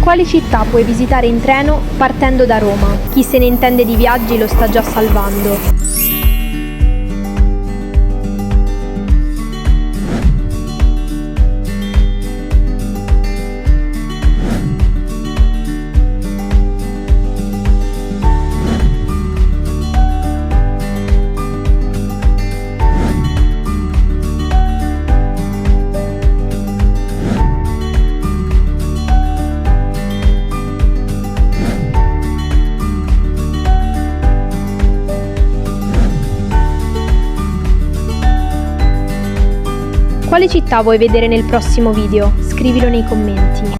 Quali città puoi visitare in treno partendo da Roma? Chi se ne intende di viaggi lo sta già salvando. Quale città vuoi vedere nel prossimo video? Scrivilo nei commenti.